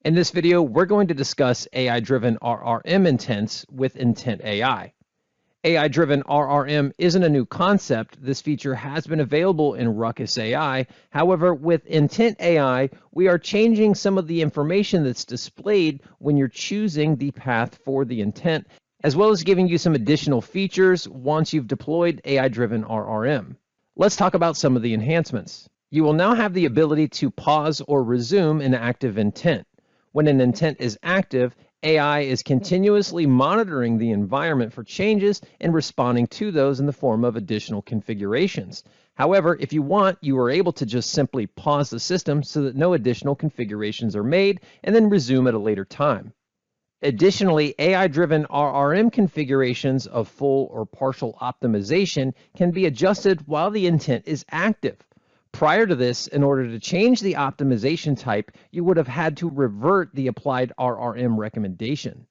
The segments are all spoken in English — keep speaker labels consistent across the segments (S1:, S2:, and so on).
S1: In this video, we're going to discuss AI-driven RRM intents with IntentAI. AI-driven RRM isn't a new concept. This feature has been available in Ruckus AI. However, with IntentAI, we are changing some of the information that's displayed when you're choosing the path for the intent, as well as giving you some additional features once you've deployed AI-driven RRM. Let's talk about some of the enhancements. You will now have the ability to pause or resume an active intent. When an intent is active, AI is continuously monitoring the environment for changes and responding to those in the form of additional configurations. However, if you want, you are able to just simply pause the system so that no additional configurations are made and then resume at a later time. Additionally, AI-driven RRM configurations of full or partial optimization can be adjusted while the intent is active. Prior to this, in order to change the optimization type, you would have had to revert the applied RRM recommendation.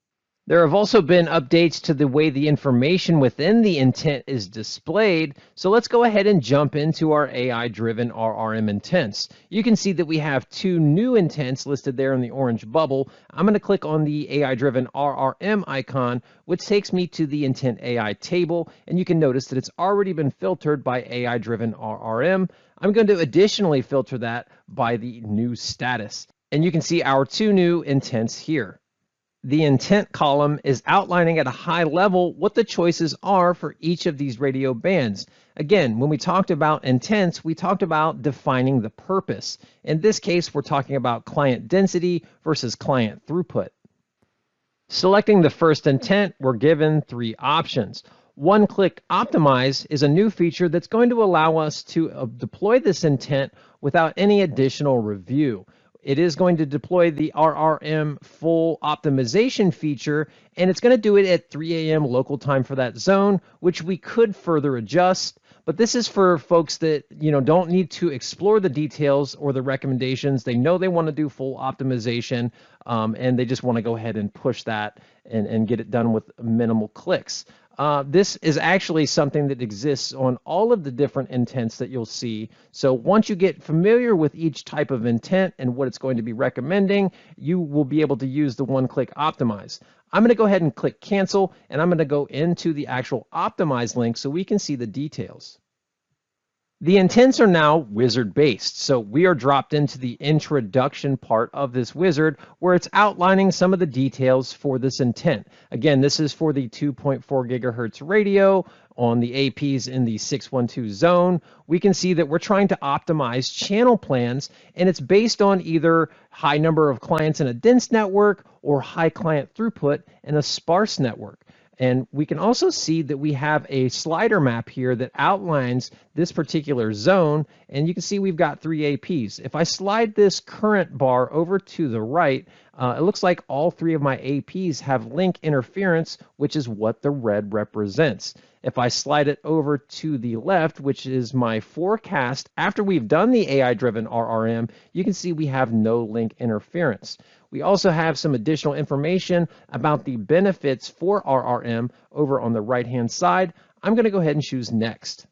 S1: There have also been updates to the way the information within the intent is displayed, so let's go ahead and jump into our AI-driven RRM intents. You can see that we have two new intents listed there in the orange bubble. I'm going to click on the AI-driven RRM icon, which takes me to the IntentAI table, and you can notice that it's already been filtered by AI-driven RRM. I'm going to additionally filter that by the new status, and you can see our two new intents here. The intent column is outlining at a high level what the choices are for each of these radio bands. Again, when we talked about intents, we talked about defining the purpose. In this case, we're talking about client density versus client throughput. Selecting the first intent, we're given three options. One-click optimize is a new feature that's going to allow us to deploy this intent without any additional review. It is going to deploy the RRM full optimization feature, and it's going to do it at 3 a.m. local time for that zone, which we could further adjust. But this is for folks that don't need to explore the details or the recommendations. They know they want to do full optimization, and they just want to go ahead and push that and get it done with minimal clicks. This is actually something that exists on all of the different intents that you'll see. So once you get familiar with each type of intent and what it's going to be recommending, you will be able to use the one-click optimize. I'm going to go ahead and click cancel, and I'm going to go into the actual optimize link so we can see the details. The intents are now wizard-based, so we are dropped into the introduction part of this wizard where it's outlining some of the details for this intent. Again, this is for the 2.4 gigahertz radio on the APs in the 612 zone. We can see that we're trying to optimize channel plans, and it's based on either high number of clients in a dense network or high client throughput in a sparse network. And we can also see that we have a slider map here that outlines this particular zone, and you can see we've got three APs. If I slide this current bar over to the right, it looks like all three of my APs have link interference, which is what the red represents. If I slide it over to the left, which is my forecast, after we've done the AI-driven RRM, you can see we have no link interference. We also have some additional information about the benefits for RRM over on the right-hand side. I'm going to go ahead and choose Next.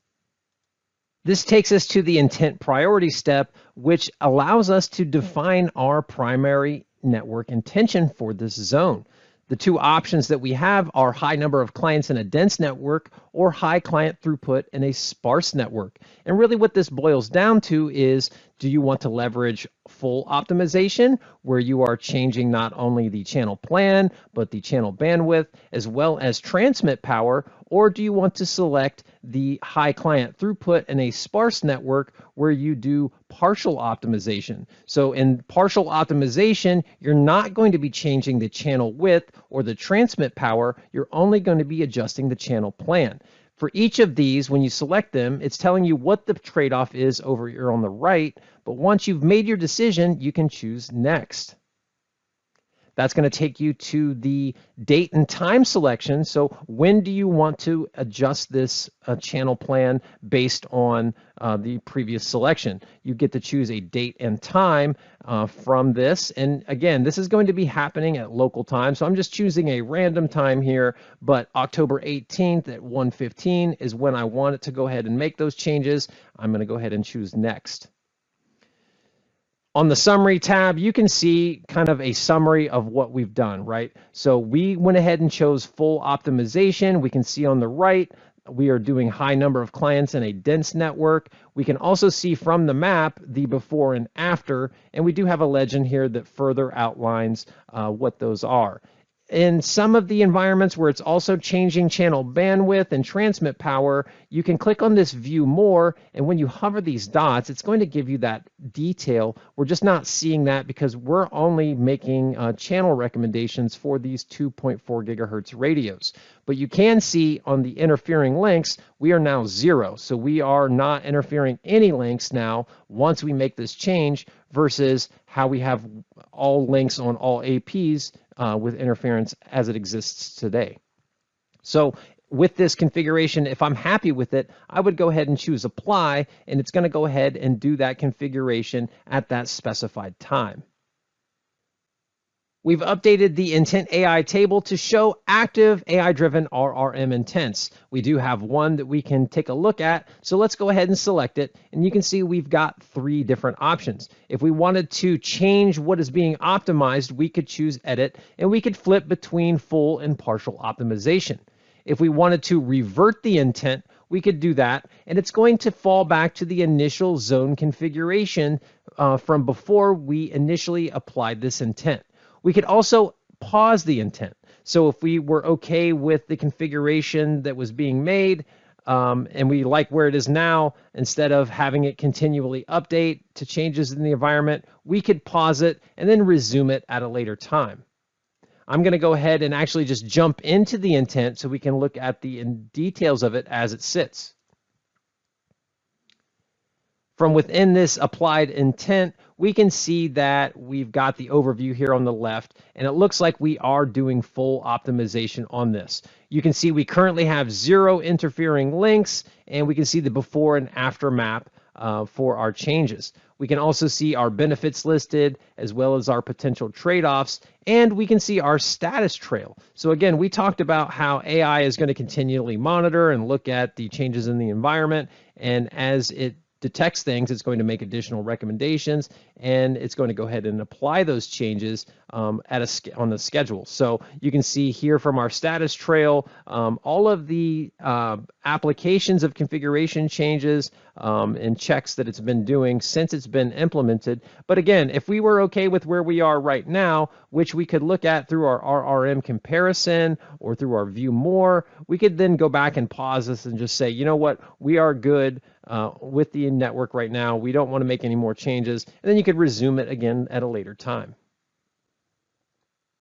S1: This takes us to the intent priority step, which allows us to define our primary network intention for this zone. The two options that we have are high number of clients in a dense network or high client throughput in a sparse network. And really what this boils down to is, do you want to leverage full optimization where you are changing not only the channel plan, but the channel bandwidth as well as transmit power, or do you want to select the high client throughput in a sparse network where you do partial optimization? So in partial optimization, you're not going to be changing the channel width or the transmit power, you're only going to be adjusting the channel plan. For each of these, when you select them, it's telling you what the trade-off is over here on the right, but once you've made your decision, you can choose Next. That's going to take you to the date and time selection. So when do you want to adjust this channel plan based on the previous selection? You get to choose a date and time from this. And again, this is going to be happening at local time. So I'm just choosing a random time here, but October 18th at 1:15 is when I want it to go ahead and make those changes. I'm going to go ahead and choose Next. On the summary tab, you can see kind of a summary of what we've done, right? So we went ahead and chose full optimization. We can see on the right, we are doing high number of clients in a dense network. We can also see from the map the before and after, and we do have a legend here that further outlines what those are. In some of the environments where it's also changing channel bandwidth and transmit power, you can click on this view more, and when you hover these dots, it's going to give you that detail. We're just not seeing that because we're only making channel recommendations for these 2.4 gigahertz radios. But you can see on the interfering links, we are now 0. So we are not interfering any links now once we make this change versus how we have all links on all APs with interference as it exists today. So with this configuration, if I'm happy with it, I would go ahead and choose apply, and it's going to go ahead and do that configuration at that specified time. We've updated the IntentAI table to show active AI-driven RRM intents. We do have one that we can take a look at, so let's go ahead and select it. And you can see we've got 3 different options. If we wanted to change what is being optimized, we could choose Edit, and we could flip between full and partial optimization. If we wanted to revert the intent, we could do that, and it's going to fall back to the initial zone configuration from before we initially applied this intent. We could also pause the intent. So if we were okay with the configuration that was being made and we like where it is now, instead of having it continually update to changes in the environment, we could pause it and then resume it at a later time. I'm going to go ahead and actually just jump into the intent so we can look at the details of it as it sits. From within this applied intent, we can see that we've got the overview here on the left, and it looks like we are doing full optimization on this. You can see we currently have 0 interfering links, and we can see the before and after map for our changes. We can also see our benefits listed as well as our potential trade-offs, and we can see our status trail. So again, we talked about how AI is going to continually monitor and look at the changes in the environment, and as it detects things, it's going to make additional recommendations, and it's going to go ahead and apply those changes on the schedule. So you can see here from our status trail, all of the applications of configuration changes and checks that it's been doing since it's been implemented. But again, if we were okay with where we are right now, which we could look at through our RRM comparison or through our view more, we could then go back and pause this and just say, you know what, we are good with the network right now. We don't want to make any more changes. And then you could resume it again at a later time.